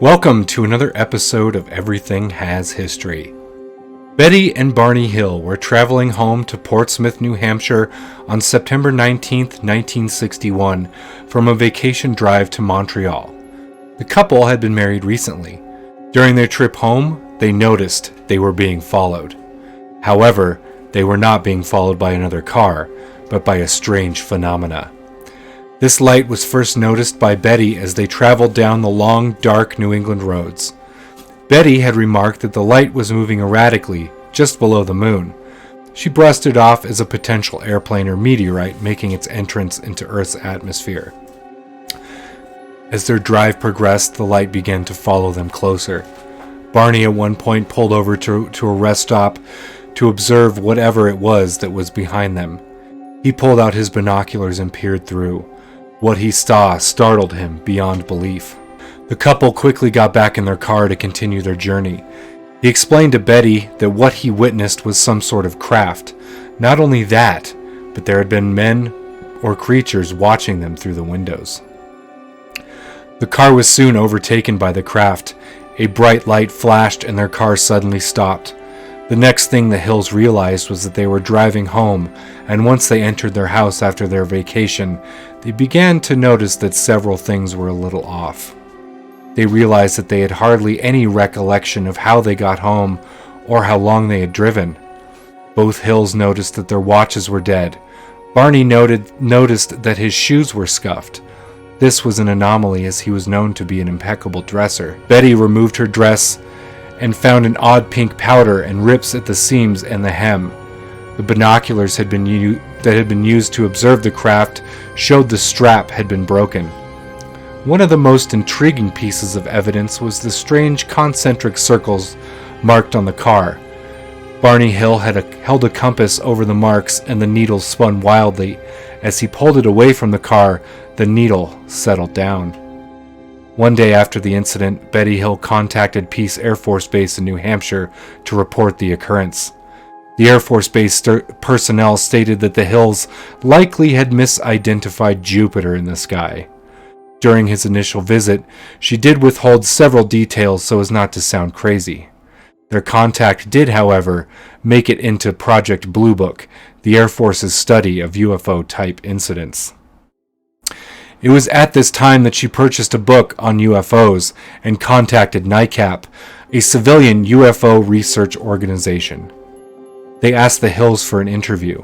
Welcome to another episode of Everything Has History. Betty and Barney Hill were traveling home to Portsmouth, New Hampshire on September 19, 1961, from a vacation drive to Montreal. The couple had been married recently. During their trip home, they noticed they were being followed. However, they were not being followed by another car, but by a strange phenomena. This light was first noticed by Betty as they traveled down the long, dark New England roads. Betty had remarked that the light was moving erratically just below the moon. She brushed it off as a potential airplane or meteorite making its entrance into Earth's atmosphere. As their drive progressed, the light began to follow them closer. Barney at one point pulled over to a rest stop to observe whatever it was that was behind them. He pulled out his binoculars and peered through. What he saw startled him beyond belief. The couple quickly got back in their car to continue their journey. He explained to Betty that what he witnessed was some sort of craft. Not only that, but there had been men or creatures watching them through the windows. The car was soon overtaken by the craft. A bright light flashed and their car suddenly stopped. The next thing the Hills realized was that they were driving home, and once they entered their house after their vacation, they began to notice that several things were a little off. They realized that they had hardly any recollection of how they got home or how long they had driven. Both Hills noticed that their watches were dead. Barney noticed that his shoes were scuffed. This was an anomaly as he was known to be an impeccable dresser. Betty removed her dress and found an odd pink powder and rips at the seams and the hem. The binoculars that had been used to observe the craft showed the strap had been broken. One of the most intriguing pieces of evidence was the strange concentric circles marked on the car. Barney Hill had held a compass over the marks and the needle spun wildly. As he pulled it away from the car, the needle settled down. One day after the incident, Betty Hill contacted Pease Air Force Base in New Hampshire to report the occurrence. The Air Force Base personnel stated that the Hills likely had misidentified Jupiter in the sky. During his initial visit, she did withhold several details so as not to sound crazy. Their contact did, however, make it into Project Blue Book, the Air Force's study of UFO-type incidents. It was at this time that she purchased a book on UFOs and contacted NICAP, a civilian UFO research organization. They asked the Hills for an interview.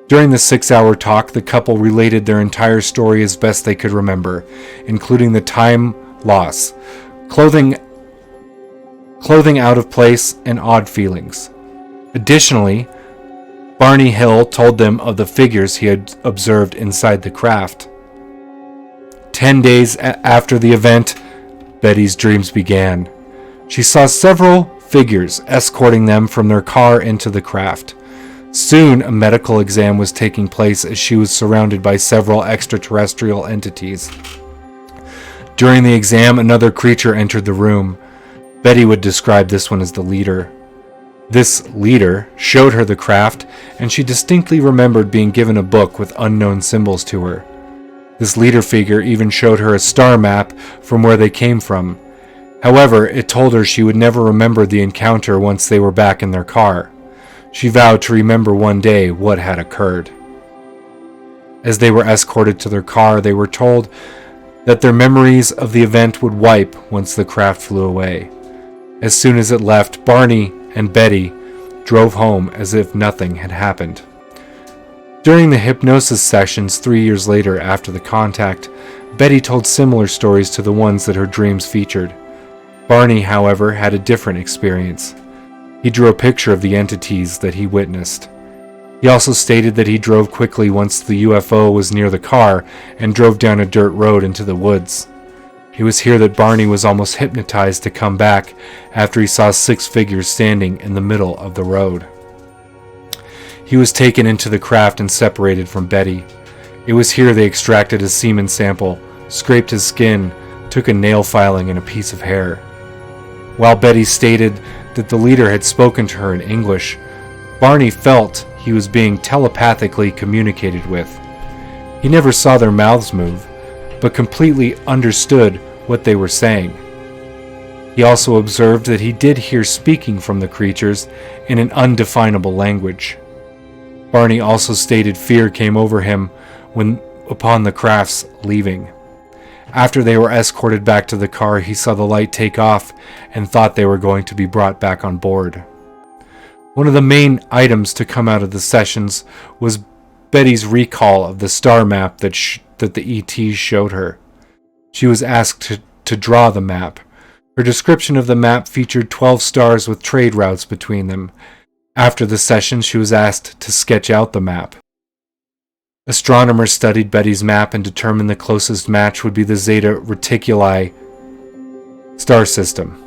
During the 6-hour talk, the couple related their entire story as best they could remember, including the time loss, clothing out of place, and odd feelings. Additionally, Barney Hill told them of the figures he had observed inside the craft. 10 days after the event, Betty's dreams began. She saw several figures escorting them from their car into the craft. Soon, a medical exam was taking place as she was surrounded by several extraterrestrial entities. During the exam, another creature entered the room. Betty would describe this one as the leader. This leader showed her the craft, and she distinctly remembered being given a book with unknown symbols to her. This leader figure even showed her a star map from where they came from. However, it told her she would never remember the encounter once they were back in their car. She vowed to remember one day what had occurred. As they were escorted to their car, they were told that their memories of the event would wipe once the craft flew away. As soon as it left, Barney and Betty drove home as if nothing had happened. During the hypnosis sessions 3 years later after the contact, Betty told similar stories to the ones that her dreams featured. Barney, however, had a different experience. He drew a picture of the entities that he witnessed. He also stated that he drove quickly once the UFO was near the car and drove down a dirt road into the woods. It was here that Barney was almost hypnotized to come back after he saw 6 figures standing in the middle of the road. He was taken into the craft and separated from Betty. It was here they extracted a semen sample, scraped his skin, took a nail filing and a piece of hair. While Betty stated that the leader had spoken to her in English, Barney felt he was being telepathically communicated with. He never saw their mouths move, but completely understood what they were saying. He also observed that he did hear speaking from the creatures in an undefinable language. Barney also stated fear came over him upon the craft's leaving. After they were escorted back to the car, he saw the light take off and thought they were going to be brought back on board. One of the main items to come out of the sessions was Betty's recall of the star map that the ETs showed her. She was asked to draw the map. Her description of the map featured 12 stars with trade routes between them. After the session, she was asked to sketch out the map. Astronomers studied Betty's map and determined the closest match would be the Zeta Reticuli star system.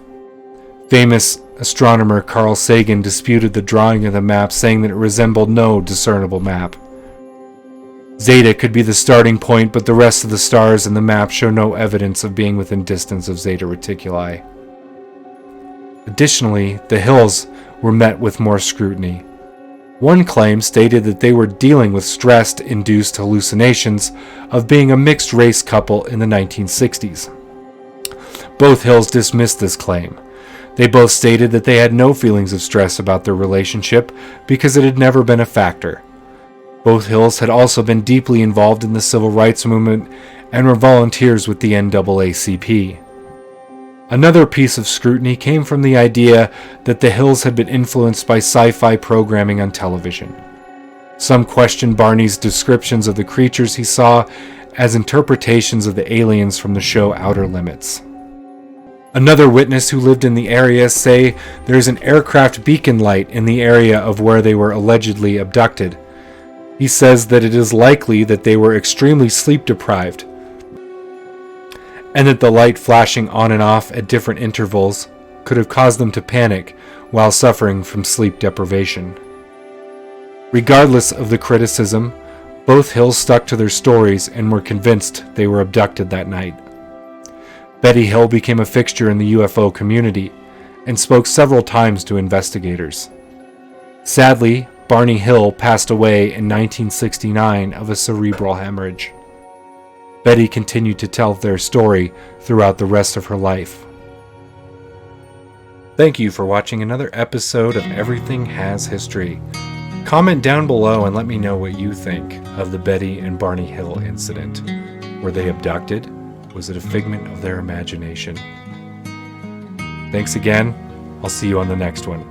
Famous astronomer Carl Sagan disputed the drawing of the map, saying that it resembled no discernible map. Zeta could be the starting point, but the rest of the stars in the map show no evidence of being within distance of Zeta Reticuli. Additionally, the hills were met with more scrutiny. One claim stated that they were dealing with stress-induced hallucinations of being a mixed-race couple in the 1960s. Both hills dismissed this claim. They both stated that they had no feelings of stress about their relationship because it had never been a factor. Both hills had also been deeply involved in the civil rights movement and were volunteers with the NAACP. Another piece of scrutiny came from the idea that the hills had been influenced by sci-fi programming on television. Some questioned Barney's descriptions of the creatures he saw as interpretations of the aliens from the show Outer Limits. Another witness who lived in the area say there is an aircraft beacon light in the area of where they were allegedly abducted. He says that it is likely that they were extremely sleep deprived, and that the light flashing on and off at different intervals could have caused them to panic while suffering from sleep deprivation. Regardless of the criticism, both hills stuck to their stories and were convinced they were abducted that night. Betty Hill became a fixture in the UFO community and spoke several times to investigators. Sadly, Barney Hill passed away in 1969 of a cerebral hemorrhage. Betty continued to tell their story throughout the rest of her life. Thank you for watching another episode of Everything Has History. Comment down below and let me know what you think of the Betty and Barney Hill incident. Were they abducted? Was it a figment of their imagination? Thanks again. I'll see you on the next one.